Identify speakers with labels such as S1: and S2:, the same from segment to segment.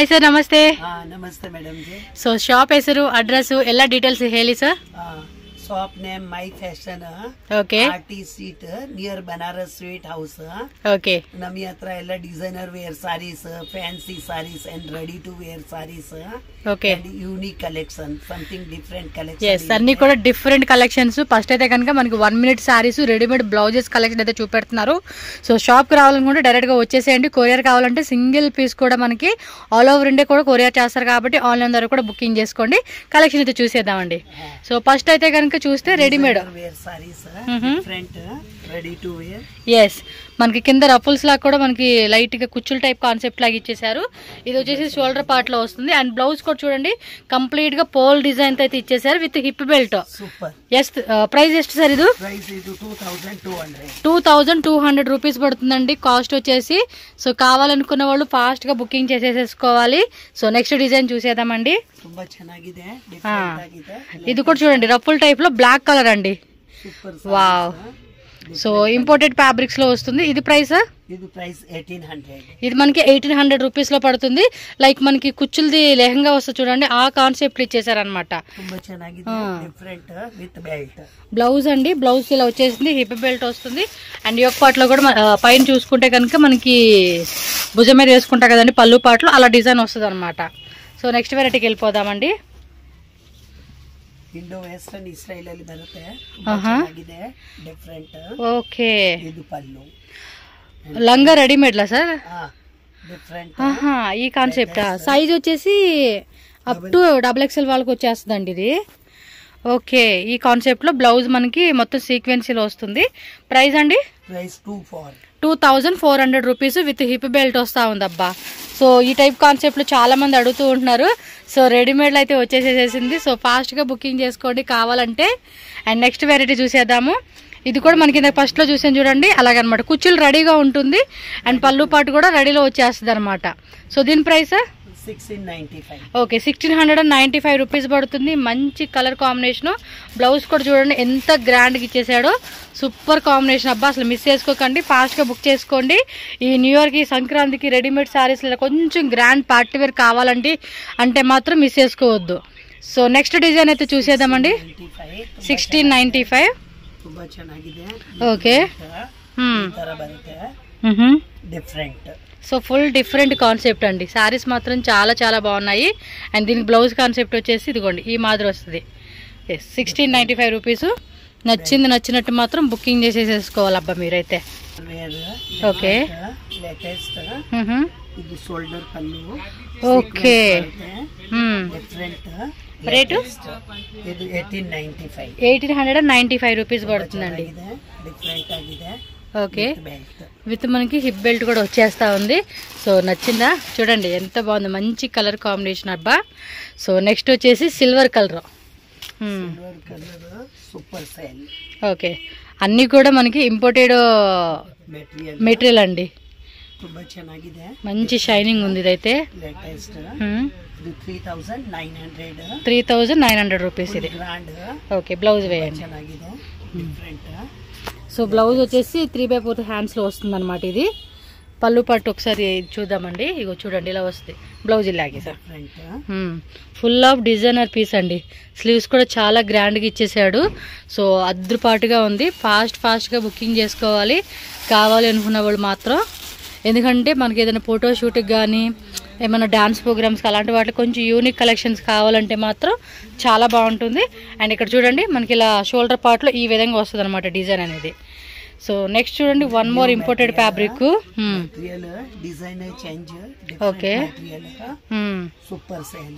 S1: हाय sir नमस्ते।
S2: नमस्ते madam ji.
S1: So shop हेसरू अड्रेस ಎಲ್ಲ ಡೀಟೇಲ್ಸ್ ಹೇಳಿ sir.
S2: Shop name my fashion
S1: okay
S2: RT seat near Banaras sweet house
S1: okay
S2: नमी हत्र ಎಲ್ಲ designer wear sarees fancy sarees and ready to wear sarees
S1: okay
S2: and unique collection something different collection
S1: yes అన్ని కూడా different collections first అయితే కనుక మనకి 1 minute saris readymade blouses collection అయితే చూపెడుతున్నారు। So shop కి రావాలనుకుంటే డైరెక్ట్ గా వచ్చేసేయండి। కొరియర్ కావాలంటే సింగిల్ పీస్ కూడా మనకి ఆల్ ఓవర్ ఇండియా కూడా కొరియర్ చేస్తారు కాబట్టి ఆన్లైన్ ద్వారా కూడా బుకింగ్ చేసుకోండి। కలెక్షన్ అయితే చూసేద్దామండి। సో ఫస్ట్ అయితే కనుక చూస్తే readymade
S2: wear sarees different ready to wear
S1: yes మనకి కింద రఫుల్స్ లా కూడా మనకి లైట్ గా కుచ్చుల టైప్ కాన్సెప్ట్ లాగా ఇచ్చేసారు। ఇది వచ్చేసి షోల్డర్ పార్ట్ లో వస్తుంది అండ్ బ్లౌజ్ కూడా చూడండి కంప్లీట్ గా పోల్ డిజైన్ తో అయితే ఇచ్చేసారు with hip belt.
S2: Super
S1: yes price ಎಷ್ಟು సార్ ఇది?
S2: ప్రైస్ ఇది
S1: 2200 రూపీస్ పడుతుందండి కాస్ట్ వచ్చేసి। సో కావాలనుకున్న వాళ్ళు ఫాస్ట్ గా బుకింగ్ చేసేసుకోవాలి। సో నెక్స్ట్ డిజైన్ చూసేద్దామండి।
S2: ತುಂಬಾ ಚೆನ್ನಾಗಿದೆ ಡಿಫರೆಂಟ್ ಆಗಿದೆ।
S1: ఇది కూడా చూడండి రఫుల్ టైప్ లో బ్లాక్ కలర్ అండి।
S2: Super
S1: wow so imported fabrics లో వస్తుంది। ఇది ప్రైస్?
S2: ఇది ప్రైస్ 1800।
S1: ఇది మనకి 1800 రూపీస్ లో పడుతుంది। లైక్ మనకి కుచ్చులది లెహంగా వస్తుంది చూడండి ఆ కాన్సెప్ట్ ఇచ్చేసారనమాట।
S2: ತುಂಬಾ ಚೆನ್ನಾಗಿದೆ డిఫరెంట్ విత్ బెల్ట్
S1: బ్లౌజ్ అండి బ్లౌజ్ ఇలా వచ్చేసింది హిప్ బెల్ట్ వస్తుంది అండ్ యోక్ పార్ట్ లో కూడా పైన చూసుకుంటే కనుక మనకి భుజం మీద వేసుకుంటా కదండి పళ్ళు పార్ట్ లో అలా డిజైన్ వస్తుంది అనమాట। సో నెక్స్ట్ వెరైటీకి వెళ్ళిపోదామండి।
S2: ಇಂಡೋ ವೆಸ್ಟರ್ನ್ ಸ್ಟೈಲ್ ಅಲ್ಲಿ ಬರುತ್ತೆ ಚೆನ್ನಾಗಿದೆ ಡಿಫರೆಂಟ್
S1: ఓకే
S2: ಇದು ಪಲ್ಲು
S1: లంగా రెడీమేడ్ లా సార్?
S2: డిఫరెంట్
S1: ఈ కాన్సెప్ట్ సైజ్ వచ్చేసి అప్ టు XXL వాళ్ళకి వచ్చేస్తుందండి ఇది। ఓకే ఈ కాన్సెప్ట్ లో బ్లౌజ్ మనకి మొత్తం సీక్వెన్సీలో వస్తుంది। ప్రైస్ అండి?
S2: Price
S1: 2400 rupees with hip belt వస్తా ఉంది అబ్బా। సో ఈ టైప్ కాన్సెప్ట్ లో చాలా మంది అడుగుతూ ఉంటున్నారు। సో రెడీమేడ్ అయితే వచ్చేసేసింది। సో ఫాస్ట్ గా బుకింగ్ చేసుకోండి కావాలంటే। అండ్ నెక్స్ట్ వెరైటీ చూసేద్దాము। ఇది కూడా మనకి ఫస్ట్ లో చూసాను చూడండి అలాగనమాట కుచ్చులు రెడీగా ఉంటుంది అండ్ పళ్ళు పాటు కూడా రెడీలో వచ్చేస్తుంది అనమాట। సో దీని ప్రైస్
S2: 1695
S1: ఓకే 1695 రూపీస్ పడుతుంది। మంచి కలర్ కాంబినేషన్ బ్లౌజ్ కూడా చూడండి ఎంత గ్రాండ్ గా ఇచ్చేసాడో సూపర్ కాంబినేషన్ అబ్బా అసలు మిస్ చేసుకోకండి ఫాస్ట్ గా బుక్ చేసుకోండి। ఈ న్యూ ఇయర్ కి సంక్రాంతికి రెడీమేడ్ సారీస్ కొంచెం గ్రాండ్ పార్టీ వేర్ కావాలండి అంటే మాత్రం మిస్ చేసుకోవద్దు। సో నెక్స్ట్ డిజైన్ అయితే చూసేద్దామండి। 1695
S2: ತುಂಬಾ ಚೆನ್ನಾಗಿದೆ
S1: ఓకే
S2: ತರ ಬರುತ್ತೆ different.
S1: So full different concept అండి సారీస్ మాత్రం చాలా చాలా బాగున్నాయి అండ్ దీనికి బ్లౌజ్ కాన్సెప్ట్ వచ్చేసి ఇదిగోండి ఈ మాదిరి వస్తుంది। 1695 రూపీస్ నచ్చినట్టు మాత్రం బుకింగ్ చేసేసుకోవాలి అబ్బా మీరైతే। ఓకే
S2: లేటెస్ట్ ఇది షోల్డర్ పల్లు
S1: ఓకే
S2: డిఫరెంట్
S1: రేటు
S2: ఇది
S1: 1895 రూపీస్ పడుతుందండి।
S2: డిఫరెంట్ ఆಗಿದೆ
S1: ఓకే విత్ మనకి హిప్ బెల్ట్ కూడా వచ్చేస్తా ఉంది। సో నచ్చిందా చూడండి ఎంత బాగుంది మంచి కలర్ కాంబినేషన్ అబ్బా। సో నెక్స్ట్ వచ్చేసి silver colour
S2: super sale
S1: okay అన్ని కూడా మనకి ఇంపోర్టెడ్ మెటీరియల్ అండి
S2: ತುಂಬಾ ಚೆನ್ನಾಗಿದೆ
S1: మంచి షైనింగ్ ఉంది ఇదైతే
S2: లేటెస్ట్ 3900
S1: 3900 రూపీస్ ఇది
S2: గ్రాండ్
S1: ఓకే బ్లౌజ్ వేయండి
S2: ಚೆನ್ನಾಗಿದೆ డిఫరెంట్।
S1: సో బ్లౌజ్ వచ్చేసి 3/4 హ్యాండ్స్ లో వస్తుంది అనమాట। ఇది పళ్ళు పట్టు ఒకసారి చూద్దామండి ఇగో చూడండి ఇలా వస్తుంది బ్లౌజ్ ఇలాగే sir full of designer piece అండి స్లీవ్స్ కూడా చాలా గ్రాండ్ గా ఇచ్చేసాడు। సో అద్రుపాటుగా ఉంది ఫాస్ట్ గా బుకింగ్ చేసుకోవాలి కావాలి అనుకున్న వాళ్ళు మాత్రం ఎందుకంటే మనకి ఏదైనా ఫోటో షూట్కి కానీ ఏమైనా డాన్స్ ప్రోగ్రామ్స్కి అలాంటి వాటికి కొంచెం యూనిక్ కలెక్షన్స్ కావాలంటే మాత్రం చాలా బాగుంటుంది। అండ్ ఇక్కడ చూడండి మనకి ఇలా షోల్డర్ పార్ట్లో ఈ విధంగా వస్తుంది అనమాట డిజైన్ అనేది। సో నెక్స్ట్ చూడండి one more imported fabric
S2: design change
S1: okay
S2: super sale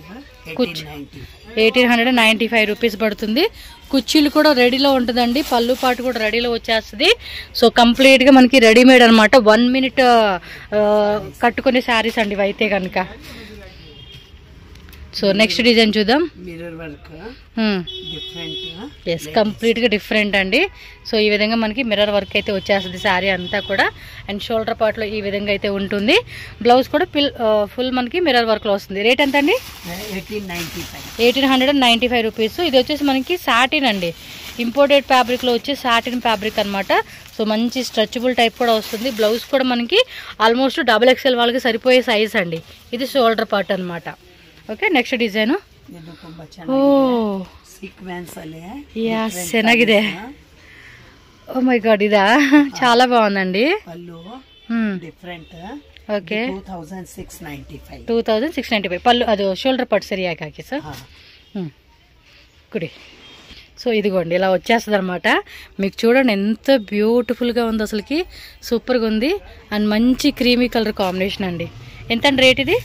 S1: 1895 rupees పడుతుంది। కుర్చీలు కూడా రెడీలో ఉంటుందండి పళ్ళు పాటు కూడా రెడీలో వచ్చేస్తుంది। సో కంప్లీట్ గా మనకి రెడీమేడ్ అనమాట 1 మినిట్ కట్టుకునే శారీస్ అండి అయితే కనుక సో నెక్స్ట్ డిజైన్ చూద్దాం.
S2: Mirror work different.
S1: ఎస్, కంప్లీట్గా డిఫరెంట్ అండి. సో ఈ విధంగా మనకి మిర్రర్ వర్క్ అయితే వచ్చేస్తుంది శారీ అంతా కూడా. అండ్ షోల్డర్ పార్ట్లో ఈ విధంగా అయితే ఉంటుంది. బ్లౌజ్ కూడా ఫుల్ మనకి మిర్రర్ వర్క్లో వస్తుంది. రేట్ ఎంత అండి? 1895 రూపీస్. ఇది వచ్చేసి మనకి సాటిన్ అండి, ఇంపోర్టెడ్ ఫ్యాబ్రిక్లో వచ్చే సాటిన్ ఫ్యాబ్రిక్ అనమాట. సో మంచి స్ట్రెచబుల్ టైప్ కూడా వస్తుంది. బ్లౌజ్ కూడా మనకి ఆల్మోస్ట్ XXL వాళ్ళకి సరిపోయే సైజ్ అండి. ఇది షోల్డర్ పార్ట్ అనమాట. Okay, next design. ఓ ಚೆನ್ನಾಗಿದೆ. ఓ మై గాడ్, ఇదా చాలా బాగుందండి. ఓకే, 2695 పళ్ళు. అది షోల్డర్ పార్ట్ సరియా కాకి సార్ కుడి. సో ఇదిగోండి ఇలా వచ్చేస్తుంది అనమాట. మీకు చూడండి ఎంత బ్యూటిఫుల్గా ఉంది, అసలుకి సూపర్గా ఉంది. అండ్ మంచి క్రీమీ కలర్ కాంబినేషన్ అండి. ఎంత అండి రేట్ ఇది?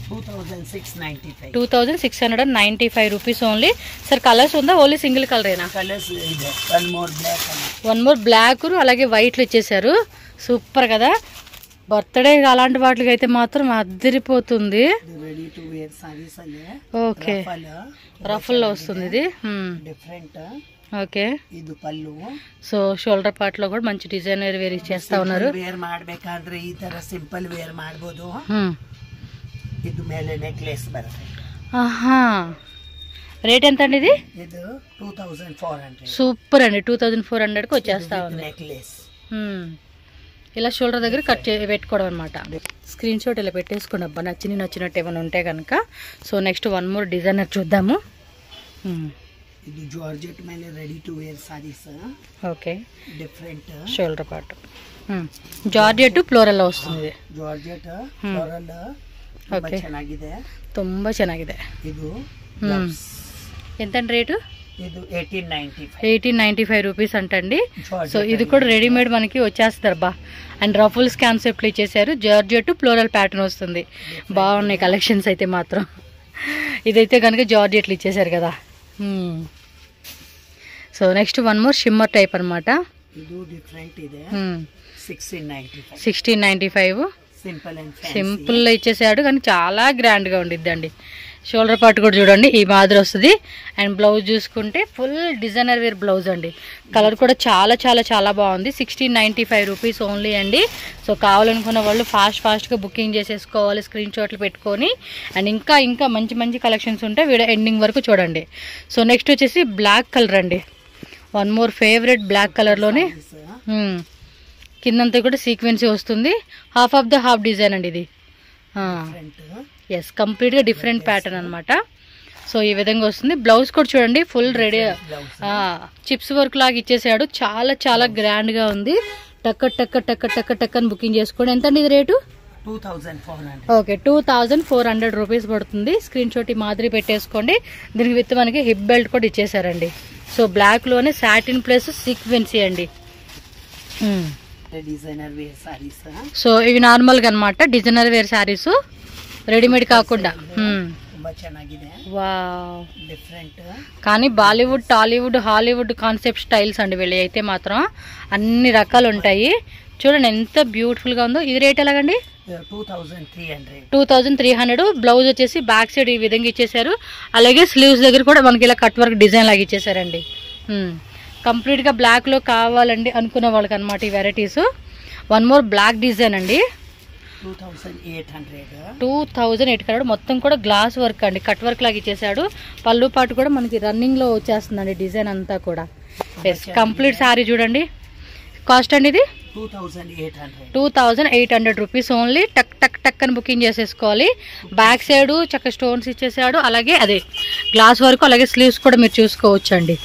S1: 2695 రూపీస్ ఓన్లీ. సార్ కలర్స్ ఉందా? ఓన్లీ సింగిల్ కలరేనా? వన్ మోర్ బ్లాక్ అలాగే వైట్లు ఇచ్చేసారు. సూపర్ కదా. బర్త్డే అలాంటి వాటికి అయితే మాత్రం అదిరిపోతుంది. ఓకే, రఫుల్లో వస్తుంది ఇది. ఓకే, సో షోల్డర్ పార్ట్ లో కూడా మంచి డిజైనర్ వేర్ చేస్తా ఉన్నారు.
S2: ಮಾಡಬೇಕಾದ್ರೆ ಈ ತರ ಸಿಂಪಲ್ ವೇರ್ ಮಾಡಬಹುದು. ಇದು ಮೇಲೆ ನೆಕ್ಲೆಸ್ ಬರುತ್ತೆ.
S1: ఆహా, రేట్ ఎంత అండి ఇది?
S2: ఇది 2400.
S1: సూపర్ అండి, 2400కి వచ్చేస్తా ఉంది.
S2: నెక్లెస్
S1: ఇలా షోల్డర్ దగ్గర కట్ పెట్టుకోవడం అనమాట. స్క్రీన్ షాట్ ఇలా పెట్టేసుకోండి అబ్బా, నచ్చినట్టు ఏమైనా ఉంటే కనుక. So next one more designer చూద్దాము.
S2: ఇది జార్జెట్ ಮೇಲೆ ready to wear sarees.
S1: Okay,
S2: different
S1: shoulder part georgette floral వస్తుంది.
S2: ಜಾರ್ಜೆಟ್ ಫ್ಲೋರಲ್ ತುಂಬಾ ಚೆನ್ನಾಗಿದೆ.
S1: ತುಂಬಾ ಚೆನ್ನಾಗಿದೆ.
S2: ಇದು
S1: ఎంత అండి రేటు?
S2: ఇది
S1: 1895 రూపీస్ అంటండి. సో ఇది కూడా రెడీమేడ్ మనకి వచ్చేస్తారు బా. అండ్ రఫుల్స్ కాన్సెప్ట్లు ఇచ్చేసారు. జార్జెట్ ఫ్లోరల్ ప్యాటర్న్ వస్తుంది. బాగున్నాయి కలెక్షన్స్ అయితే మాత్రం. ఇదైతే కనుక జార్జెట్లు ఇచ్చేసారు కదా. So next one more shimmer type అనమాట.
S2: $1695.
S1: 1695
S2: సింపుల్
S1: ఇచ్చేసాడు, కానీ చాలా గ్రాండ్గా ఉండిద్దండి. షోల్డర్ పార్ట్ కూడా చూడండి ఈ మాదిరి వస్తుంది. అండ్ బ్లౌజ్ చూసుకుంటే ఫుల్ డిజైనర్ వేర్ బ్లౌజ్ అండి. కలర్ కూడా చాలా చాలా చాలా బాగుంది. 1695 రూపీస్ ఓన్లీ అండి. సో కావాలనుకున్న వాళ్ళు ఫాస్ట్గా బుకింగ్ చేసేసుకోవాలి, స్క్రీన్ షాట్లు పెట్టుకొని. అండ్ ఇంకా మంచి కలెక్షన్స్ ఉంటాయి. వీడియో ఎండింగ్ వరకు చూడండి. సో నెక్స్ట్ వచ్చేసి బ్లాక్ కలర్ అండి. వన్ మోర్ ఫేవరెట్ బ్లాక్ కలర్లోనే కిందంతా కూడా సీక్వెన్సీ వస్తుంది. Half of the half design అండి ఇది. ఎస్, కంప్లీట్గా డిఫరెంట్ ప్యాటర్న్ అనమాట. సో ఈ విధంగా వస్తుంది. బ్లౌజ్ కూడా చూడండి ఫుల్ రెడీ చిప్స్ వర్క్ లాగా ఇచ్చేసాడు. చాలా చాలా గ్రాండ్గా ఉంది. టక్ అని బుకింగ్ చేసుకోండి. ఎంత అండి ఇది రేటు?
S2: 2400.
S1: ఓకే, 2400 రూపీస్ పడుతుంది. స్క్రీన్ షాట్ ఈ మాదిరి పెట్టేసుకోండి. దీనికి విత్ మనకి హిప్ బెల్ట్ కూడా ఇచ్చేసారండి. సో బ్లాక్లోనే సాటిన్ ప్లస్ సీక్వెన్సీ అండి.
S2: Designer wear saris.
S1: సో ఇవి నార్మల్గా అనమాట డిజైనర్ వేర్ సారీస్, రెడీమేడ్ కాకుండా. Wow,
S2: different.
S1: కానీ Bollywood, Tollywood, Hollywood concept styles అండి వీళ్ళు అయితే మాత్రం. అన్ని రకాలు ఉంటాయి. చూడండి ఎంత బ్యూటిఫుల్ గా ఉందో. ఇది రేట్ ఎలాగండి? 2300. బ్లౌజ్ వచ్చేసి బ్యాక్ సైడ్ ఈ విధంగా ఇచ్చేసారు. అలాగే స్లీవ్స్ దగ్గర కూడా మనకి ఇలా కట్ వర్క్ డిజైన్ లాగా ఇచ్చేసారండి. కంప్లీట్ గా బ్లాక్ లో కావాలండి అనుకున్న వాళ్ళకి అనమాట ఈ varieties. One more black design అండి. 2800. మొత్తం కూడా గ్లాస్ వర్క్ అండి, కట్ వర్క్ లాగా ఇచ్చేసాడు. పళ్ళు పాటు కూడా మనకి రన్నింగ్ లో వచ్చేస్తుందండి డిజైన్ అంతా కూడా. కంప్లీట్ సారీ చూడండి. కాస్ట్ అండి ఇది 2800 రూపీస్ ఓన్లీ. టక్ అని బుకింగ్ చేసేసుకోవాలి. బ్యాక్ సైడ్ చక్క స్టోన్స్ ఇచ్చేసాడు. అలాగే అదే గ్లాస్ వర్క్, అలాగే స్లీవ్స్ కూడా మీరు చూసుకోవచ్చు అండి.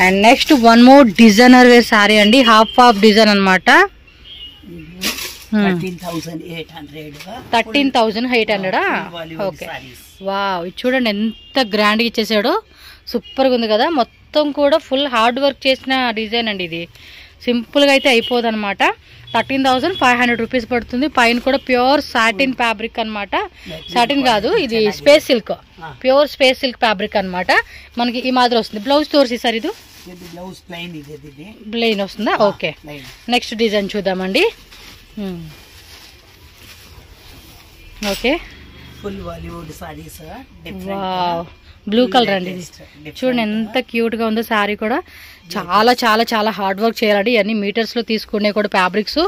S1: And next one more designer wear saree అండి. హాఫ్ డిజైన్ అనమాట. 13,800. ఓకే, వావ్, ఇది చూడండి ఎంత గ్రాండ్ గా ఇచ్చేసాడో. సూపర్ గా ఉంది కదా. మొత్తం కూడా ఫుల్ హార్డ్ వర్క్ చేసిన డిజైన్ అండి ఇది. సింపుల్ గా అయితే అయిపోదు అనమాట. 13,500 రూపీస్ పడుతుంది. పైన కూడా ప్యూర్ సాటిన్ ఫ్యాబ్రిక్ అనమాట. సాటిన్ కాదు, ఇది space silk, pure space silk fabric అనమాట. మనకి ఈ మాదిరి వస్తుంది. బ్లౌజ్ తోర్సి సార్, ఇది ప్లెయిన్ వస్తుందా? ఓకే, నెక్స్ట్ డిజైన్ చూద్దామండి. Okay,
S2: full Bollywood saris.
S1: Wow, blue colour అండి ఇది. చూడండి ఎంత క్యూట్ గా ఉందో శారీ కూడా. చాలా చాలా చాలా హార్డ్ వర్క్ చేయాలండి. ఇవన్నీ మీటర్స్ లో తీసుకునే కూడా ఫ్యాబ్రిక్స్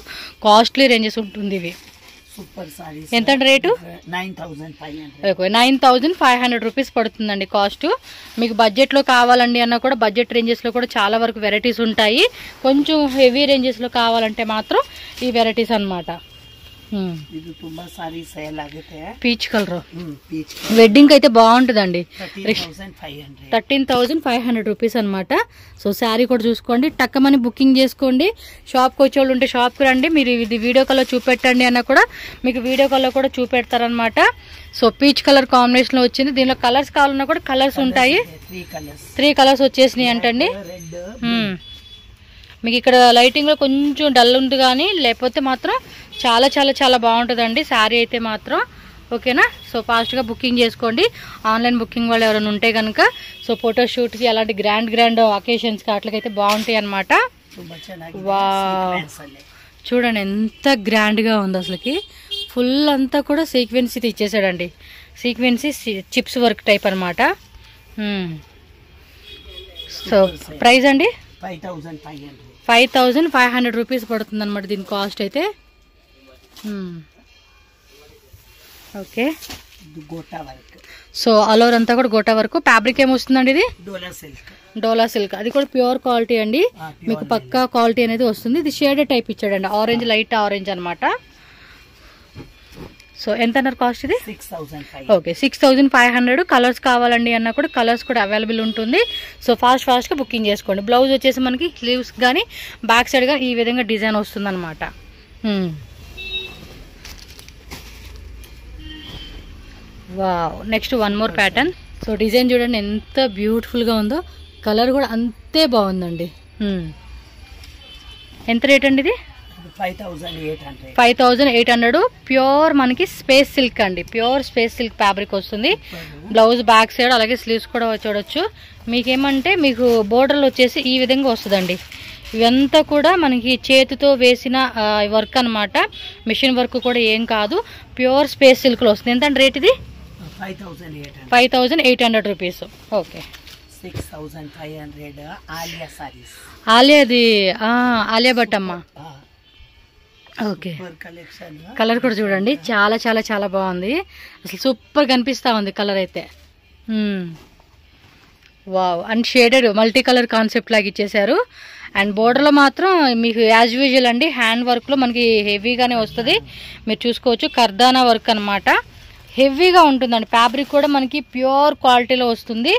S1: కాస్ట్లీ రేంజెస్ ఉంటుంది ఇవి.
S2: సూపర్ సారీస్.
S1: ఎంత రేటు?
S2: 9500
S1: రూపీస్ పడుతుందండి కాస్ట్. మీకు బడ్జెట్ లో కావాలండి అన్న కూడా బడ్జెట్ రేంజెస్ లో కూడా చాలా వరకు వెరైటీస్ ఉంటాయి. కొంచెం హెవీ రేంజెస్ లో కావాలంటే మాత్రం ఈ వెరైటీస్ అన్నమాట.
S2: ಇದು ತುಂಬಾ ಸಾರಿ ಸೇಲ್ ಆಗುತ್ತೆ.
S1: పీచ్ కలర్ వెడ్డింగ్ అయితే బాగుంటుందండి.
S2: 13,500
S1: రూపీస్ అనమాట. సో శారీ కూడా చూసుకోండి, టక్కమని బుకింగ్ చేసుకోండి. షాప్కి వచ్చేవాళ్ళు ఉంటే షాప్కి రండి. మీరు ఇది వీడియో కాల్లో చూపెట్టండి అన్న కూడా మీకు వీడియో కాల్లో కూడా చూపెడతారనమాట. సో పీచ్ కలర్ కాంబినేషన్ లో వచ్చింది. దీనిలో కలర్స్ కావాలన్నా కూడా కలర్స్ ఉంటాయి. 3 కలర్స్ వచ్చేసినాయి అంటండి. మీకు ఇక్కడ లైటింగ్ లో కొంచెం డల్ ఉంది కానీ లేకపోతే మాత్రం చాలా చాలా చాలా బాగుంటుందండి శారీ అయితే మాత్రం. ఓకేనా? సో ఫాస్ట్గా బుకింగ్ చేసుకోండి. ఆన్లైన్ బుకింగ్ వాళ్ళు ఎవరైనా ఉంటే కనుక సో ఫోటోషూట్కి అలాంటి గ్రాండ్ అకేషన్స్కి అట్లకైతే బాగుంటాయి అనమాట. వా, చూడండి ఎంత గ్రాండ్గా ఉంది అసలుకి. ఫుల్ అంతా కూడా సీక్వెన్సీ ఇచ్చేసాడండి. సీక్వెన్సీ చిప్స్ వర్క్ టైప్ అనమాట. సో ప్రైస్ అండి 5,500 రూపీస్ పడుతుంది అనమాట దీని కాస్ట్ అయితే. ఓకే, సో ఆల్ ఓవర్ అంతా కూడా గోటా వర్క్. ఫ్యాబ్రిక్ ఏమొస్తుందండి ఇది? డోలా సిల్క్. అది కూడా ప్యూర్ క్వాలిటీ అండి. మీకు పక్కా క్వాలిటీ అనేది వస్తుంది. ఇది షేడెడ్ టైప్ ఇచ్చాడండి, ఆరెంజ్, లైట్ ఆరెంజ్ అనమాట. సో ఎంత అన్నారు కాస్ట్ ఇది?
S2: 6,500.
S1: ఓకే, 6,500. కలర్స్ కావాలండి అన్న కూడా కలర్స్ కూడా అవైలబుల్ ఉంటుంది. సో ఫాస్ట్గా బుకింగ్ చేసుకోండి. బ్లౌజ్ వచ్చేసి మనకి స్లీవ్స్ కానీ బ్యాక్ సైడ్ కానీ ఈ విధంగా డిజైన్ వస్తుంది అనమాట. Wow, next one more pattern. So design చూడండి ఎంత బ్యూటిఫుల్గా ఉందో. కలర్ కూడా అంతే బాగుందండి. ఎంత రేట్ అండి ఇది? 5,800. ప్యూర్ మనకి స్పేస్ సిల్క్ అండి. ప్యూర్ స్పేస్ సిల్క్ ఫ్యాబ్రిక్ వస్తుంది. బ్లౌజ్ బ్యాక్ సైడ్ అలాగే స్లీవ్స్ కూడా చూడొచ్చు. మీకేమంటే మీకు బోర్డర్లు వచ్చేసి ఈ విధంగా వస్తుందండి. ఇవంతా కూడా మనకి చేతితో వేసిన వర్క్ అనమాట. మిషన్ వర్క్ కూడా ఏం కాదు. ప్యూర్ స్పేస్ సిల్క్ లో వస్తుంది. ఎంత రేట్ ఇది? 5,800 రూపీస్. ఓకే,
S2: 6,500.
S1: ఆలియాది ఆలియా భట్ అమ్మ. ఓకే, కలర్ కూడా చూడండి చాలా చాలా చాలా బాగుంది. అసలు సూపర్ కనిపిస్తా ఉంది కలర్ అయితే. Wow, and shaded multi colour concept లాగా ఇచ్చేసారు. అండ్ బోర్డర్లో మాత్రం మీకు యాజ్ యూజువల్ అండి హ్యాండ్ వర్క్లో మనకి హెవీగానే వస్తుంది. మీరు చూసుకోవచ్చు కర్దానా వర్క్ అనమాట. హెవీగా ఉంటుందండి. ఫ్యాబ్రిక్ కూడా మనకి ప్యూర్ క్వాలిటీలో వస్తుంది.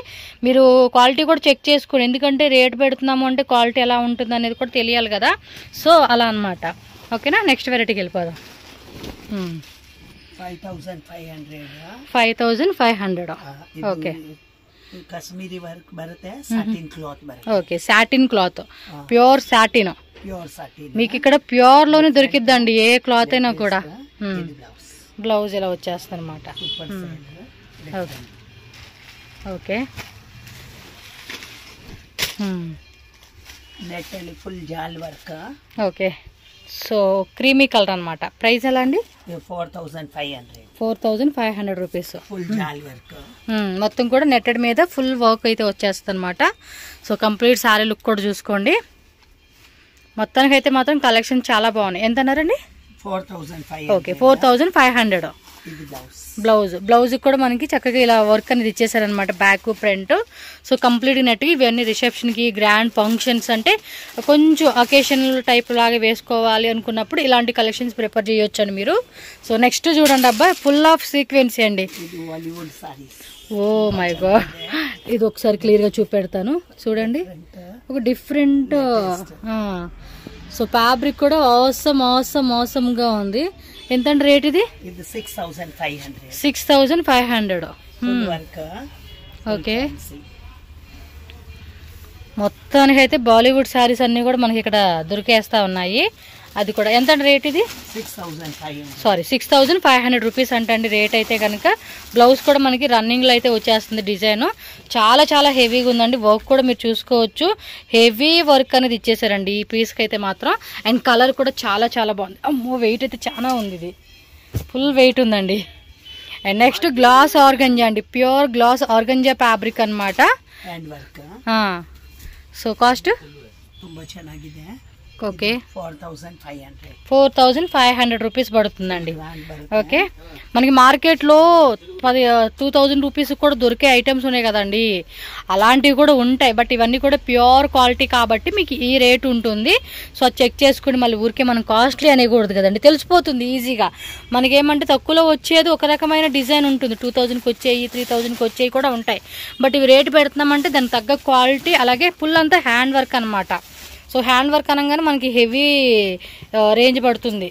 S1: మీరు క్వాలిటీ కూడా చెక్ చేసుకోండి, ఎందుకంటే రేట్ పెడుతున్నాము అంటే క్వాలిటీ ఎలా ఉంటుంది అనేది కూడా తెలియాలి కదా. సో అలా అనమాట. ఓకేనా? నెక్స్ట్ వెరైటీకి వెళ్ళిపోదాం. 5,500. ఓకే,
S2: కాశ్మీరీ వర్క్ బರುತ್ತೆ, సాటిన్ క్లాత్ బರುತ್ತೆ.
S1: Okay, satin cloth, pure satin. మీకు ఇక్కడ ప్యూర్ లోనే దొరికిద్దండి ఏ క్లాత్ అయినా కూడా. బ్లౌజ్ ఇలా వచ్చేస్తుంది అనమాట. ఓకే,
S2: ఫుల్ జాల్ work.
S1: Okay, so creamy colour అనమాట. ప్రైస్ ఎలా అండి?
S2: 4,500
S1: రూపీస్.
S2: ఫుల్ జాల్ వర్క్
S1: మొత్తం కూడా నెట్టెడ్ మీద ఫుల్ వర్క్ అయితే వచ్చేస్తుంది అనమాట. సో కంప్లీట్ శారీ లుక్ కూడా చూసుకోండి. మొత్తానికి అయితే మాత్రం కలెక్షన్ చాలా బాగున్నాయి. ఎంత అన్నారండి?
S2: 4,500.
S1: ఓకే, 4,500. బ్లౌజ్ కూడా మనకి చక్కగా ఇలా వర్క్ అనేది ఇచ్చేసారనమాట, back front. So complete net. ఇవన్నీ రిసెప్షన్కి గ్రాండ్ ఫంక్షన్స్ అంటే కొంచెం అకేషనల్ టైప్ లాగా వేసుకోవాలి అనుకున్నప్పుడు ఇలాంటి కలెక్షన్స్ ప్రిఫర్ చేయొచ్చండి మీరు. సో నెక్స్ట్ చూడండి అబ్బాయి, ఫుల్ ఆఫ్ సీక్వెన్సీ అండి. ఓ మై గాడ్, ఇది ఒకసారి క్లియర్గా చూపెడతాను చూడండి. ఒక డిఫరెంట్. సో ఫ్యాబ్రిక్ కూడా ఆసమ్గా ఉంది. ఎంత రేట్ ఇది? 6,500. ఓకే, మొత్తానికి అయితే బాలీవుడ్ శారీస్ అన్ని కూడా మనకి ఇక్కడ దొరికేస్తా ఉన్నాయి. అది కూడా ఎంత రేట్ ఇది? 6,500 రూపీస్ అంటండి రేట్ అయితే కనుక. బ్లౌజ్ కూడా మనకి రన్నింగ్లో అయితే వచ్చేస్తుంది డిజైన్. చాలా చాలా హెవీగా ఉందండి. వర్క్ కూడా మీరు చూసుకోవచ్చు, హెవీ వర్క్ అనేది ఇచ్చేసారండి ఈ పీస్కి అయితే మాత్రం. అండ్ కలర్ కూడా చాలా చాలా బాగుంది. అమ్మో, వెయిట్ అయితే చాలా ఉంది. ఇది ఫుల్ వెయిట్ ఉందండి. అండ్ నెక్స్ట్ గ్లాస్ ఆర్గంజా అండి, ప్యూర్ గ్లాస్ ఆర్గంజా ఫ్యాబ్రిక్ అన్నమాట.
S2: Hand work.
S1: సో కాస్ట్
S2: ತುಂಬಾ ಚೆನ್ನಾಗಿದೆ.
S1: ఓకే
S2: 4500
S1: రూపీస్ పడుతుందండి. ఓకే, మనకి మార్కెట్లో 2000 రూపీస్ కూడా దొరికే ఐటమ్స్ ఉన్నాయి కదండి, అలాంటివి కూడా ఉంటాయి. బట్ ఇవన్నీ కూడా ప్యూర్ క్వాలిటీ కాబట్టి మీకు ఈ రేట్ ఉంటుంది. సో అది చెక్ చేసుకుని మళ్ళీ ఊరికే మనం కాస్ట్లీ అనేకూడదు కదండి, తెలిసిపోతుంది ఈజీగా. మనకేమంటే తక్కువలో వచ్చేది ఒక రకమైన డిజైన్ ఉంటుంది, 2000కి వచ్చేవి 3000కి వచ్చేవి కూడా ఉంటాయి. బట్ ఇవి రేటు పెడుతున్నామంటే దానికి తగ్గ క్వాలిటీ, అలాగే ఫుల్ అంతా హ్యాండ్ వర్క్ అనమాట. సో హ్యాండ్ వర్క్ అనగానే మనకి హెవీ రేంజ్ పడుతుంది.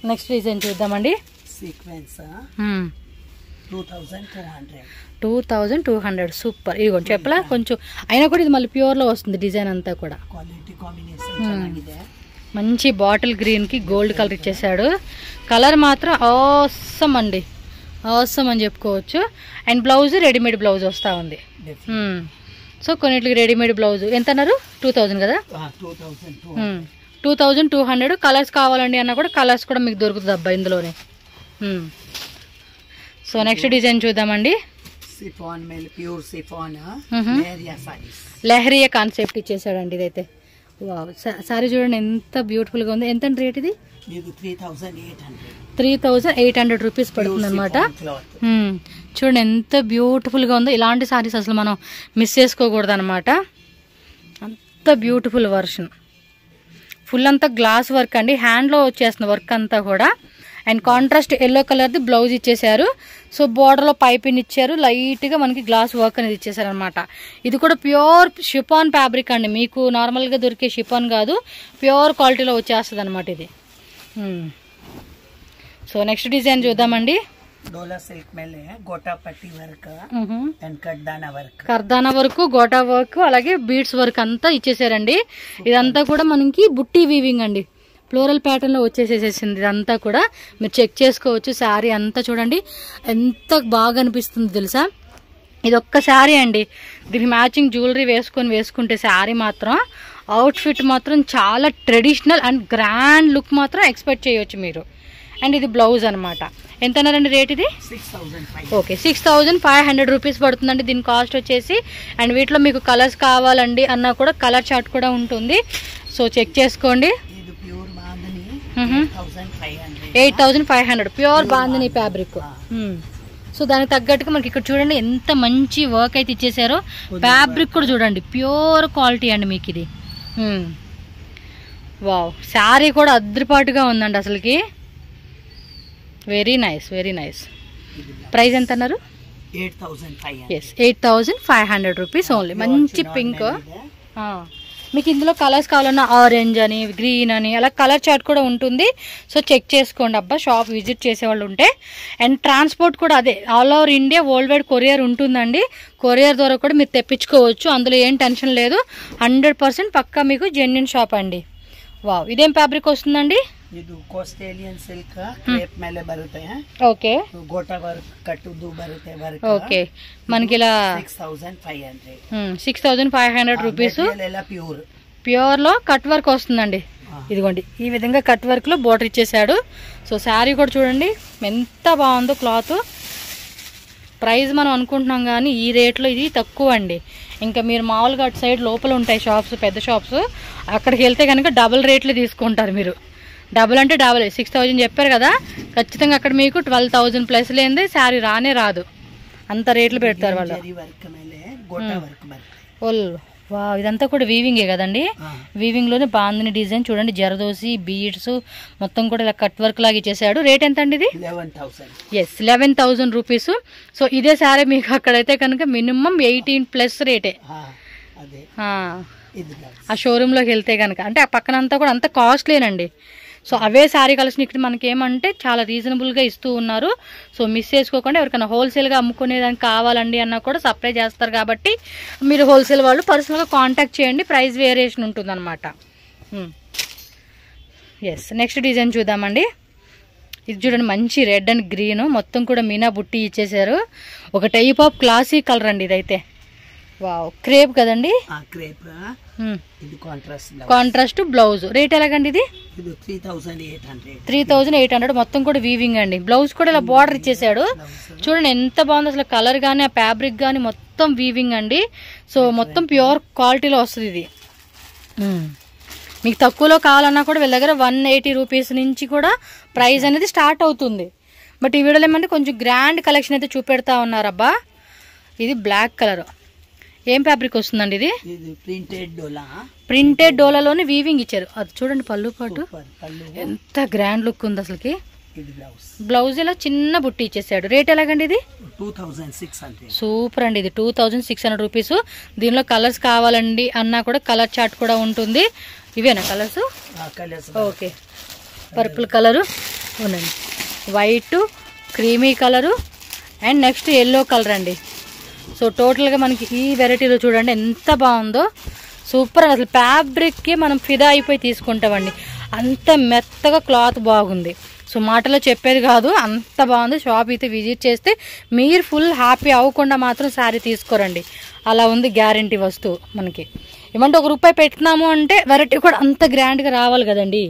S1: నెక్స్ట్ డిజైన్ చూద్దామండి.
S2: Sequence
S1: 2200 super. ఇదిగోండి చెప్పలా కొంచెం అయినా కూడా ఇది మళ్ళీ ప్యూర్లో వస్తుంది డిజైన్ అంతా కూడా. మంచి బాటిల్ గ్రీన్కి గోల్డ్ కలర్ ఇచ్చేసాడు. కలర్ మాత్రం ఆసమ్ అండి, ఆసమ్ అని చెప్పుకోవచ్చు. అండ్ బ్లౌజ్ రెడీమేడ్ బ్లౌజ్ వస్తూ ఉంది. సో కొన్నిటికి రెడీమేడ్ బ్లౌజ్ ఎంత అన్నారు? 2000 కదా. 2200. కలర్స్ కావాలండి అన్న కూడా కలర్స్ కూడా మీకు దొరుకుతుంది అబ్బా ఇందులోనే. సో నెక్స్ట్ డిజైన్ చూద్దామండి. లెహరియా కాన్సెప్ట్ ఇచ్చేసాడండి ఇదైతే. సారీ చూడండి ఎంత బ్యూటిఫుల్గా ఉంది. ఎంత రేట్ ఇది? 3800 రూపీస్ పడుతుంది అనమాట. చూడండి ఎంత బ్యూటిఫుల్గా ఉందో. ఇలాంటి సారీస్ అసలు మనం మిస్ చేసుకోకూడదు అనమాట, అంత బ్యూటిఫుల్ వర్షన్. ఫుల్ అంతా గ్లాస్ వర్క్ అండి, హ్యాండ్లో వచ్చేస్తుంది వర్క్ అంతా కూడా. అండ్ కాంట్రాస్ట్ ఎల్లో కలర్ది బ్లౌజ్ ఇచ్చేసారు. సో బోర్డర్లో పైపింగ్ ఇచ్చారు, లైట్గా మనకి గ్లాస్ వర్క్ అనేది ఇచ్చేసారు అనమాట. ఇది కూడా ప్యూర్ షిఫాన్ ఫ్యాబ్రిక్ అండి, మీకు నార్మల్గా దొరికే షిఫాన్ కాదు, ప్యూర్ క్వాలిటీలో వచ్చేస్తుంది అనమాట ఇది. సో నెక్స్ట్ డిజైన్ చూద్దామండి.
S2: డోలా సిల్క్ ಮೇಲೆ గోటా పట్టి వర్క్ అండ్
S1: కర్దానా వర్క్, గోటా వర్క్, అలాగే బీడ్స్ వర్క్ అంతా ఇచ్చేసారండి. ఇదంతా కూడా మనకి బుట్టి వీవింగ్ అండి, ఫ్లోరల్ ప్యాటర్న్ లో వచ్చేసేసింది. ఇదంతా కూడా మీరు చెక్ చేసుకోవచ్చు. శారీ అంతా చూడండి ఎంత బాగా అనిపిస్తుంది తెలుసా. ఇది ఒక్క శారీ అండి, దీనికి మ్యాచింగ్ జ్యువెలరీ వేసుకుంటే శారీ మాత్రం అవుట్ఫిట్ మాత్రం చాలా ట్రెడిషనల్ అండ్ గ్రాండ్ లుక్ మాత్రం ఎక్స్పెక్ట్ చేయవచ్చు మీరు. అండ్ ఇది బ్లౌజ్ అనమాట. ఎంత అన్నారండి రేట్ ఇది?
S2: 6500.
S1: ఓకే 6500 రూపీస్ పడుతుందండి దీని కాస్ట్ వచ్చేసి. అండ్ వీటిలో మీకు కలర్స్ కావాలండి అన్నా కూడా కలర్ చార్ట్ కూడా ఉంటుంది, సో చెక్ చేసుకోండి. 8500 ప్యూర్ బాందిని ఫ్యాబ్రిక్. సో దానికి తగ్గట్టుగా మనకి ఇక్కడ చూడండి ఎంత మంచి వర్క్ అయితే ఇచ్చేసారో. ఫ్యాబ్రిక్ కూడా చూడండి ప్యూర్ క్వాలిటీ అండి మీకు ఇది. వావ్, శారీ కూడా అద్రిపాటుగా ఉందండి అసలుకి. Very nice, very nice. Price ఎంత అన్నారు? 8500 రూపీస్ ఓన్లీ. మంచి పింక్. మీకు ఇందులో కలర్స్ కావాలన్నా ఆరెంజ్ అని, గ్రీన్ అని, అలా కలర్ చార్ట్ కూడా ఉంటుంది. సో చెక్ చేసుకోండి అబ్బా షాప్ విజిట్ చేసేవాళ్ళు ఉంటే. అండ్ ట్రాన్స్పోర్ట్ కూడా అదే all over India world wide courier ఉంటుందండి. కొరియర్ ద్వారా కూడా మీరు తెప్పించుకోవచ్చు, అందులో ఏం టెన్షన్ లేదు. 100% పక్కా మీకు జెన్యూన్ షాప్ అండి. వావ్, ఇదేం ఫ్యాబ్రిక్ వస్తుందండి?
S2: ಇದು ಕೋಸ್ಟೇಲಿಯನ್ ಸಿಲ್ಕ್ ಕ್ರೇಪ್ ಮೇಲೆ ಬರುತ್ತೆ.
S1: ఓకే,
S2: గోటా వర్క్ కట్టుదు బರುತ್ತೆ వర్క్.
S1: ఓకే, మనకి ఇలా 6500 రూపీస్. ప్యూర్ లో కట్ వర్క్ వస్తుందండి. ఇదిగోండి ఈ విధంగా కట్ వర్క్ లో బోర్డర్ ఇచ్చేసాడు. సో శారీ కూడా చూడండి ఎంత బాగుందో క్లాత్. ప్రైస్ మనం అనుకుంటున్నాం కానీ ఈ రేట్లో ఇది తక్కువ అండి. ఇంకా మీరు మామూలుగా అటు సైడ్ లోపల ఉంటాయి షాప్స్, పెద్ద షాప్స్, అక్కడికి వెళ్తే కనుక డబుల్ రేట్లు తీసుకుంటారు మీరు. డబుల్ అంటే డబుల్, 6000 చెప్పారు కదా, ఖచ్చితంగా అక్కడ మీకు 12000 ప్లస్ లేనిదే శారీ రానే రాదు, అంత రేట్లు పెడతారు వాళ్ళు. వా, ఇదంతా కూడా వీవింగే కదండి. వీవింగ్ లోనే బాగుంది డిజైన్ చూడండి, జరదోసి బీడ్స్ మొత్తం కూడా ఇలా కట్ వర్క్ లాగా ఇచ్చేసాడు. రేట్ ఎంత అండి ఇది? 11,000 రూపీస్. సో ఇదే శారీ మీకు అక్కడైతే కనుక మినిమం 18+ రేటే. ఆ షోరూమ్ లోకి వెళ్తే కనుక, అంటే ఆ పక్కన అంతా కూడా అంత కాస్ట్లీనండి. సో అవే శారీ కలెక్షన్ ఇక్కడ మనకి ఏమంటే చాలా రీజనబుల్గా ఇస్తూ ఉన్నారు. సో మిస్ చేసుకోకుండా ఎవరికైనా హోల్సేల్గా అమ్ముకునేదానికి కావాలండి అన్నా కూడా సప్లై చేస్తారు కాబట్టి మీరు హోల్సేల్ వాళ్ళు పర్సనల్గా కాంటాక్ట్ చేయండి, ప్రైస్ వేరియేషన్ ఉంటుందన్నమాట. ఎస్, నెక్స్ట్ డిజైన్ చూద్దామండి. ఇది చూడండి మంచి రెడ్ అండ్ గ్రీన్ మొత్తం కూడా మీనా బుట్టి ఇచ్చేసారు. ఒక టైప్ ఆఫ్ క్లాసీ కలర్ అండి ఇదైతే. వావ్, క్రేప్ కదండి.
S2: క్రేప్. ఇది
S1: కాంట్రాస్ట్ బ్లౌజ్. రేట్ ఎలాగండి ఇది?
S2: 3800.
S1: మొత్తం కూడా వీవింగ్ అండి. బ్లౌజ్ కూడా ఇలా బార్డర్ ఇచ్చేసాడు. చూడండి ఎంత బాగుంది అసలు. కలర్ కానీ ఆ ఫ్యాబ్రిక్ కానీ మొత్తం వీవింగ్ అండి. సో మొత్తం ప్యూర్ క్వాలిటీలో వస్తుంది ఇది. మీకు తక్కువలో కావాలన్నా కూడా వీళ్ళ దగ్గర 180 రూపీస్ నుంచి కూడా ప్రైస్ అనేది స్టార్ట్ అవుతుంది. బట్ ఈ వీడియోలో ఏమంటే కొంచెం గ్రాండ్ కలెక్షన్ అయితే చూపెడతా ఉన్నారబ్బా. ఇది బ్లాక్ కలర్. ఏం ఫ్యాబ్రిక్ వస్తుందండి ఇది? ప్రింటెడ్ డోలాలోనే వీవింగ్ ఇచ్చారు. అది చూడండి పళ్ళు పాటు ఎంత గ్రాండ్ లుక్ ఉంది అసలుకి. బ్లౌజ్ ఇలా చిన్న బుట్టి ఇచ్చేసాడు. రేట్ ఎలాగండి ఇది?
S2: 2600.
S1: సూపర్ అండి. ఇది 2600 రూపీస్. దీనిలో కలర్స్ కావాలండి అన్నా కూడా కలర్ చార్ట్ కూడా ఉంటుంది. ఇవేనా కలర్స్? ఓకే. పర్పుల్ కలరు ఉందండి, white, creamy colour and next yellow colour అండి. సో టోటల్గా మనకి ఈ వెరైటీలో చూడండి ఎంత బాగుందో. సూపర్. అసలు ఫ్యాబ్రిక్కి మనం ఫిదా అయిపోయి తీసుకుంటామండి. అంత మెత్తగా క్లాత్ బాగుంది. సో మాటలో చెప్పేది కాదు, అంత బాగుంది. షాప్ అయితే విజిట్ చేస్తే మీరు ఫుల్ హ్యాపీ అవ్వకుండా మాత్రం శారీ తీసుకోరండి. అలా ఉంది గ్యారంటీ వస్తువు మనకి. ఏమంటే ₹1 పెట్టినాము అంటే వెరైటీ కూడా అంత గ్రాండ్గా రావాలి కదండి.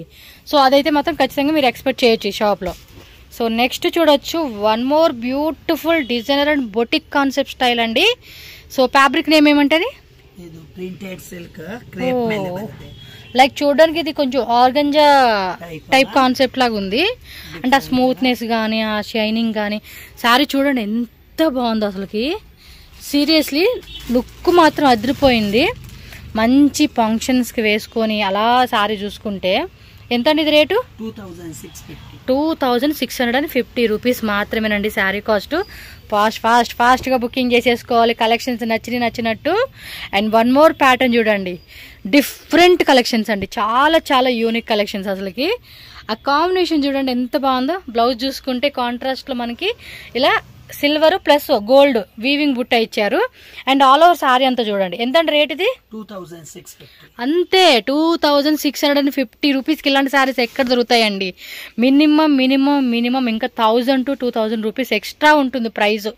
S1: సో అదైతే మాత్రం ఖచ్చితంగా మీరు ఎక్స్పెక్ట్ చేయొచ్చు ఈ షాప్లో. సో నెక్స్ట్ చూడొచ్చు one more beautiful designer and boutique concept style అండి. సో ఫ్యాబ్రిక్ నేమ్ ఏమంటది? లైక్ చూడడానికి ఇది కొంచెం ఆర్గంజా టైప్ కాన్సెప్ట్ లాగా ఉంది. అంటే ఆ స్మూత్నెస్ కానీ ఆ షైనింగ్ కానీ శారీ చూడండి ఎంత బాగుందో అసలుకి. సీరియస్లీ లుక్ మాత్రం అదిరిపోయింది. మంచి ఫంక్షన్స్కి వేసుకొని అలా శారీ చూసుకుంటే ఎంత అండి ఇది రేటు? 2650 రూపీస్ మాత్రమేనండి శారీ కాస్ట్. ఫాస్ట్గా బుకింగ్ చేసేసుకోవాలి కలెక్షన్స్ నచ్చినట్టు. అండ్ వన్ మోర్ ప్యాటర్న్ చూడండి, డిఫరెంట్ కలెక్షన్స్ అండి. చాలా చాలా యూనిక్ కలెక్షన్స్ అసలుకి. ఆ కాంబినేషన్ చూడండి ఎంత బాగుందో. బ్లౌజ్ చూసుకుంటే కాంట్రాస్ట్లో మనకి ఇలా సిల్వర్ ప్లస్ గోల్డ్ వీవింగ్ బుట్ట ఇచ్చారు. అండ్ ఆల్ ఓవర్ సారీ అంతా చూడండి. ఎంత అండి రేట్ ఇది?
S2: 2650.
S1: అంతే. 2650 రూపీస్కి ఇలాంటి సారీస్ ఎక్కడ దొరుకుతాయండి? మినిమం ఇంకా 1000 to 2000 రూపీస్ ఎక్స్ట్రా ఉంటుంది ప్రైస్.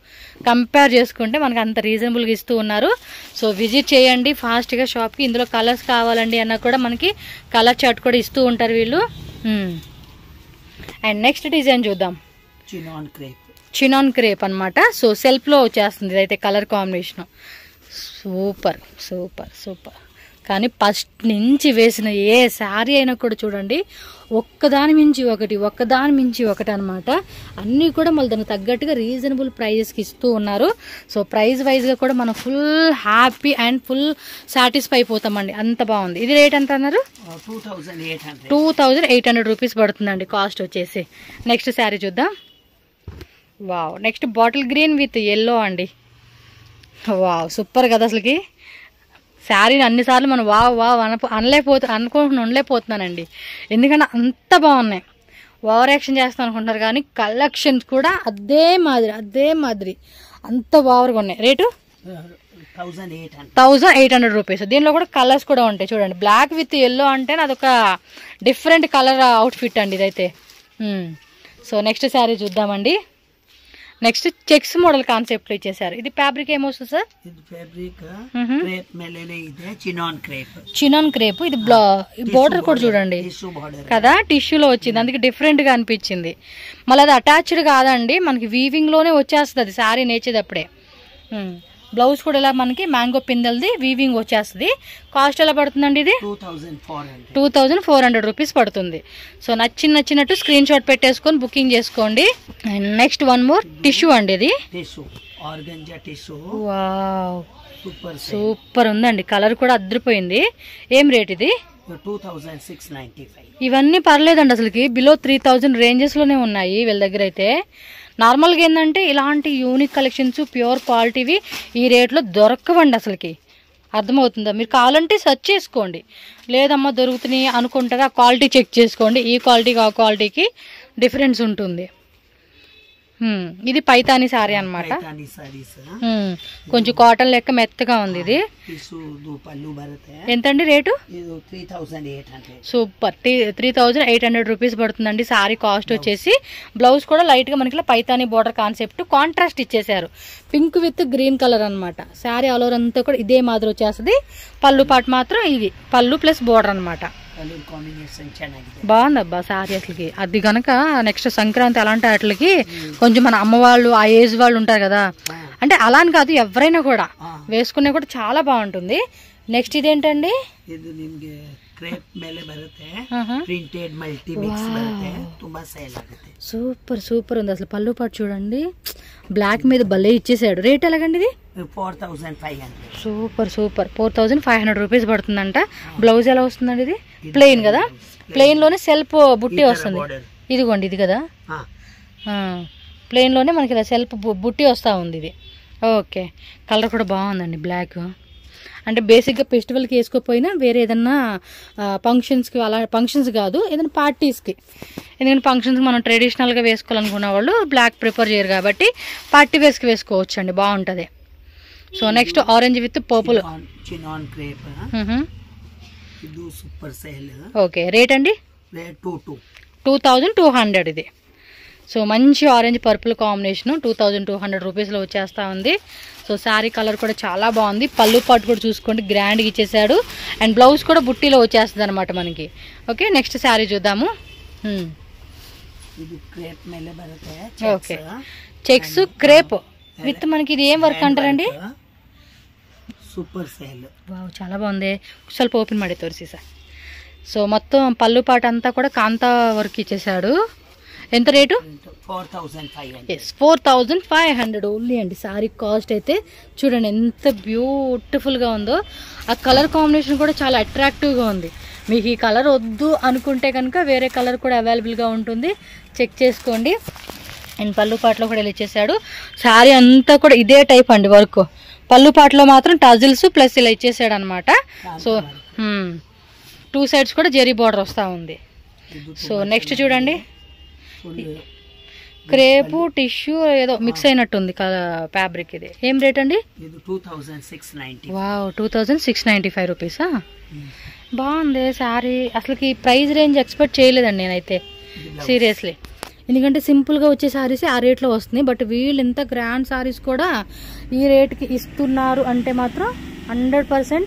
S1: కంపేర్ చేసుకుంటే మనకు అంత రీజనబుల్గా ఇస్తూ ఉన్నారు. సో విజిట్ చేయండి ఫాస్ట్గా షాప్కి. ఇందులో కలర్స్ కావాలండి అన్న కూడా మనకి కలర్ చార్ట్ కూడా ఇస్తూ ఉంటారు వీళ్ళు. అండ్ నెక్స్ట్ డిజైన్ చూద్దాం. చినాన్ క్రేప్ అనమాట. సో సెల్ఫ్లో వచ్చేస్తుంది ఇదైతే కలర్ కాంబినేషన్. సూపర్. కానీ ఫస్ట్ నుంచి వేసిన ఏ శారీ అయినా కూడా చూడండి ఒక్కదాని మించి ఒకటి అనమాట. అన్నీ కూడా మళ్ళీ దానికి తగ్గట్టుగా రీజనబుల్ ప్రైజెస్కి ఇస్తూ ఉన్నారు. సో ప్రైస్ వైజ్గా కూడా మనం full happy and full satisfy అయిపోతామండి. అంత బాగుంది. ఇది రేట్ ఎంత అన్నారు? 2800 రూపీస్ పడుతుందండి కాస్ట్ వచ్చేసి. నెక్స్ట్ శారీ చూద్దాం. Wow, next bottle green with yellow అండి. వావ్ సూపర్ కదా అసలుకి. శారీని అన్నిసార్లు మనం వావ్ అనలేకపోతున్నానండి. ఎందుకంటే అంత బాగున్నాయి. ఓవర్ యాక్షన్ చేస్తాను అనుకుంటారు కానీ కలెక్షన్స్ కూడా అదే మాదిరి అంత ఓవర్గా ఉన్నాయి. Rate 1800 rupees. దీనిలో కూడా కలర్స్ కూడా ఉంటాయి చూడండి. బ్లాక్ విత్ ఎల్లో అంటే అదొక డిఫరెంట్ కలర్ అవుట్ఫిట్ అండి ఇదైతే. సో నెక్స్ట్ శారీ చూద్దామండి. నెక్స్ట్ చెక్స్ మోడల్ కాన్సెప్ట్ ఇచ్చేసారు. ఇది ఫ్యాబ్రిక్ ఏమొస్తుంది సార్? Chinon crepe. ఇది బోర్డర్ కూడా చూడండి కదా, టిష్యూలో వచ్చింది, అందుకే డిఫరెంట్ గా అనిపించింది. మళ్ళీ అది అటాచ్డ్ కాదండి, మనకి వీవింగ్ లోనే వచ్చేస్తుంది అది శారీ నేర్చేటప్పుడే. బ్లౌజ్ కూడా ఇలా మనకి మ్యాంగో పిందెల్ది వీవింగ్ వచ్చేస్తుంది. కాస్ట్ ఎలా పడుతుందండి ఇది? 2400 రూపీస్ పడుతుంది. సో నచ్చినట్టు స్క్రీన్ షాట్ పెట్టేసుకొని బుకింగ్ చేసుకోండి. And next one more tissue అండి. ఇది వావ్ సూపర్ ఉందండి. కలర్ కూడా అదిరిపోయింది. ఏం రేట్ ఇది?
S2: 2695.
S1: ఇవన్నీ పర్లేదండి అసలుకి. బిలో 3000 రేంజెస్ లోనే ఉన్నాయి వీళ్ళ దగ్గర అయితే. నార్మల్గా ఏంటంటే ఇలాంటి యూనిక్ కలెక్షన్స్ ప్యూర్ క్వాలిటీవి ఈ రేట్లో దొరకవండి అసలుకి. అర్థమవుతుందా? మీరు కావాలంటే సెర్చ్ చేసుకోండి, లేదమ్మా దొరుకుతున్నాయి అనుకుంటారా క్వాలిటీ చెక్ చేసుకోండి. ఈ క్వాలిటీకి ఆ క్వాలిటీకి డిఫరెన్స్ ఉంటుంది. ఇది పైతాని సారీ అన్నమాట.
S2: पैतानी साड़ीस
S1: కొంచెం కాటన్ లెక్క మెత్తగా ఉంది ఇది.
S2: टिशू दो पल्लू बरते हैं.
S1: ఎంతండి రేటు?
S2: ఇది 3800.
S1: సూపర్. 3800 రూపీస్ పడుతుందండి సారీ కాస్ట్ వచ్చేసి. బ్లౌజ్ కూడా లైట్ గా మనకి ఇలా పైతాని బోర్డర్ కాన్సెప్ట్ కాంట్రాస్ట్ ఇచ్చేసారు. పింక్ విత్ గ్రీన్ కలర్ అన్నమాట. సారీ ఆల్ ఓవర్ అంతా కూడా ఇదే మాదిరి వచ్చేస్తుంది. పళ్ళు పాటు మాత్రం ఇది పళ్ళు ప్లస్ బోర్డర్ అన్నమాట. బాగుందబ్బా సారీ అసలుకి. అది గనక నెక్స్ట్ సంక్రాంతి అలాంటి వాటికి కొంచెం మన అమ్మ వాళ్ళు ఆ ఏజ్ వాళ్ళు ఉంటారు కదా, అంటే అలా అని కాదు ఎవరైనా కూడా వేసుకునే కూడా చాలా బాగుంటుంది. నెక్స్ట్ ఇదేంటండి?
S2: ಇದು ನಿಮಗೆ ಕ್ರೇಪ್ ಮೇಲೆ ಬರುತ್ತೆ, ಪ್ರಿಂಟೆಡ್ ಮಲ್ಟಿ ಮಿಕ್ಸ್ ಬರುತ್ತೆ, ತುಂಬಾ ಸೇಲ್ ಆಗುತ್ತೆ.
S1: సూపర్ సూపర్ ఉంది అసలు. పళ్ళు పాటు చూడండి బ్లాక్ మీద భలే ఇచ్చేసాడు. రేట్ ఎలాగండి ఇది?
S2: 4500.
S1: Super super. 4500 రూపీస్ పడుతుందంట. బ్లౌజ్ ఎలా వస్తుందండి? ఇది ప్లెయిన్ కదా, ప్లెయిన్ లోనే సెల్ఫ్ బుట్టి వస్తుంది. ఇదిగోండి ఇది కదా, ప్లెయిన్ లోనే మనకి ఇలా సెల్ఫ్ బుట్టి వస్తూ ఉంది ఇది. ఓకే, కలర్ కూడా బాగుందండి బ్లాక్. అంటే బేసిక్గా ఫెస్టివల్కి వేసుకోకపోయినా వేరే ఏదన్నా ఫంక్షన్స్కి, అలా ఫంక్షన్స్ కాదు ఏదైనా పార్టీస్కి, ఎందుకంటే ఫంక్షన్స్కి మనం ట్రెడిషనల్గా వేసుకోవాలనుకున్న వాళ్ళు బ్లాక్ ప్రిఫర్ చేయరు కాబట్టి పార్టీ వేర్స్కి వేసుకోవచ్చు అండి, బాగుంటుంది. So next orange with purple.
S2: Super sale.
S1: Okay, rate అండి? 2200 ఇది. సో మంచి ఆరెంజ్ పర్పుల్ కాంబినేషన్ 2200 రూపీస్లో వచ్చేస్తూ ఉంది. సో శారీ కలర్ కూడా చాలా బాగుంది. పళ్ళు పాటు కూడా చూసుకోండి గ్రాండ్గా ఇచ్చేసాడు. అండ్ బ్లౌజ్ కూడా బుట్టీలో వచ్చేస్తుంది అనమాట మనకి. ఓకే, నెక్స్ట్ శారీ చూద్దాము. ఓకే, చెక్స్ క్రేప్ విత్ మనకి ఇది ఏం వర్క్ అంటారండి?
S2: Super sale.
S1: వావ్, చాలా బాగుంది. ಸ್ವಲ್ಪ ఓపెన్ ಮಾಡಿ ತೋರಿಸಿ సార్. సో మొత్తం పళ్ళు పాటు అంతా కూడా కాంతా వర్క్ ఇచ్చేసాడు. ఎంత రేటు? 4500 ఓన్లీ అండి. సారీ కాస్ట్ అయితే చూడండి ఎంత బ్యూటిఫుల్గా ఉందో. ఆ కలర్ కాంబినేషన్ కూడా చాలా అట్రాక్టివ్గా ఉంది. మీకు ఈ కలర్ వద్దు అనుకుంటే కనుక వేరే కలర్ కూడా అవైలబుల్గా ఉంటుంది, చెక్ చేసుకోండి. అండ్ పళ్ళు పాటలో కూడా ఇలా ఇచ్చేసాడు. శారీ అంతా కూడా ఇదే టైప్ అండి వర్క్. పళ్ళు పాటలో మాత్రం టజిల్స్ ప్లస్ ఇలా ఇచ్చేసాడు అనమాట. సో 2 సైడ్స్ కూడా జెరీ బార్డర్ వస్తూ ఉంది. సో నెక్స్ట్ చూడండి, క్రేపు టిష్యూ ఏదో మిక్స్ అయినట్టుంది ఫ్యాబ్రిక్. ఇది ఏం రేట్ అండి?
S2: 2690.
S1: వావ్, 2695 రూపీసా? బాగుంది శారీ. అసలుకి ప్రైస్ రేంజ్ ఎక్స్పెక్ట్ చేయలేదండి నేనైతే సీరియస్లీ. ఎందుకంటే సింపుల్గా వచ్చే శారీస్ ఆ రేట్లో వస్తున్నాయి. బట్ వీళ్ళు ఇంత గ్రాండ్ శారీస్ కూడా ఈ రేట్కి ఇస్తున్నారు అంటే మాత్రం 100%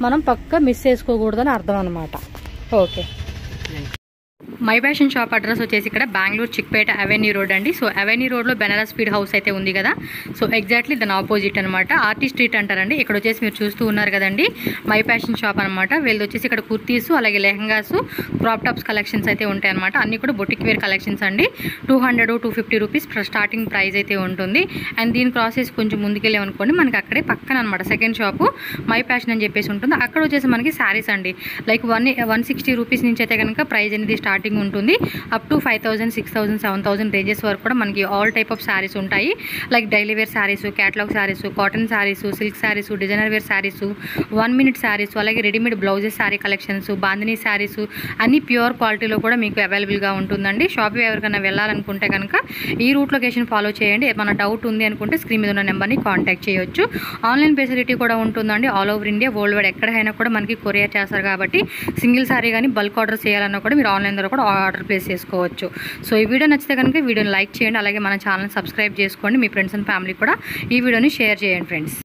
S1: మనం పక్కా మిస్ చేసుకోకూడదని అర్థం అనమాట. Okay, my fashion shop address వచ్చేసి ఇక్కడ బెంగళూరు చిక్పేట అవెన్యూ రోడ్ అండి. సో అవెన్యూ రోడ్లో బెనారస్ స్పీడ్ హౌస్ అయితే ఉంది కదా, సో ఎగ్జాక్ట్లీ దాని ఆపోజిట్ అనమాట. ఆర్టీ స్ట్రీట్ అంటారండి. ఇక్కడ వచ్చేసి మీరు చూస్తూ ఉన్నారు కదండి మై ఫ్యాషన్ షాప్ అనమాట. వీళ్ళది వచ్చేసి ఇక్కడ కుర్తీస్ అలాగే లెహంగాస్ క్రాప్ టాప్స్ కలెక్షన్స్ అయితే ఉంటాయి అనమాట. అన్ని కూడా బొటిక్ వేర్ కలెక్షన్స్ అండి. 200-250 రూపీస్ స్టార్టింగ్ ప్రైస్ అయితే ఉంటుంది. అండ్ దీని ప్రాసెస్ కొంచెం ముందుకెళ్ళామనుకోండి మనకి అక్కడే పక్కన అనమాట సెకండ్ షాపు మై ఫ్యాషన్ అని చెప్పేసి ఉంటుంది. అక్కడ వచ్చేసి మనకి శారీస్ అండి లైక్ 160 రూపీస్ నుంచి అయితే కనుక ప్రైస్ అనేది స్టార్టింగ్ ఉంటుంది. అప్ టు 5000, 6000, 7000 రేంజెస్ వరకు కూడా మనకి ఆల్ టైప్ ఆఫ్ శారీస్ ఉంటాయి. Like daily wear saris, catalogue saris, cotton saris, silk saris, designer wear saris, 1 minute saris, అలాగే readymade blouses sari collections, bandhani saris అన్ని ప్యూర్ క్వాలిటీలో కూడా మీకు అవైలబుల్గా ఉంటుందండి. షాప్ ఎవరికైనా వెళ్ళాలనుకుంటే కనుక ఈ రూట్ లొకేషన్ ఫాలో చేయండి. ఏమైనా డౌట్ ఉంది అనుకుంటే స్క్రీన్ మీద ఉన్న నెంబర్ని కాంటాక్ట్ చేయొచ్చు. ఆన్లైన్ ఫెసిలిటీ కూడా ఉంటుందండి. All over India world wide ఎక్కడైనా కూడా మనకి కొరియర్ చేస్తారు కాబట్టి సింగిల్ శారీ కానీ బల్క్ ఆర్డర్ చేయాలన్నా కూడా మీరు ఆన్లైన్ ద్వారా కూడా ఆర్డర్ ప్లేస్ చేసుకోవచ్చు. సో ఈ వీడియో నచ్చితే కనుక వీడియోని లైక్ చేయండి, అలాగే మన ఛానల్ సబ్స్క్రైబ్ చేసుకోండి. మీ ఫ్రెండ్స్ అండ్ ఫ్యామిలీ కూడా ఈ వీడియోని షేర్ చేయండి ఫ్రెండ్స్.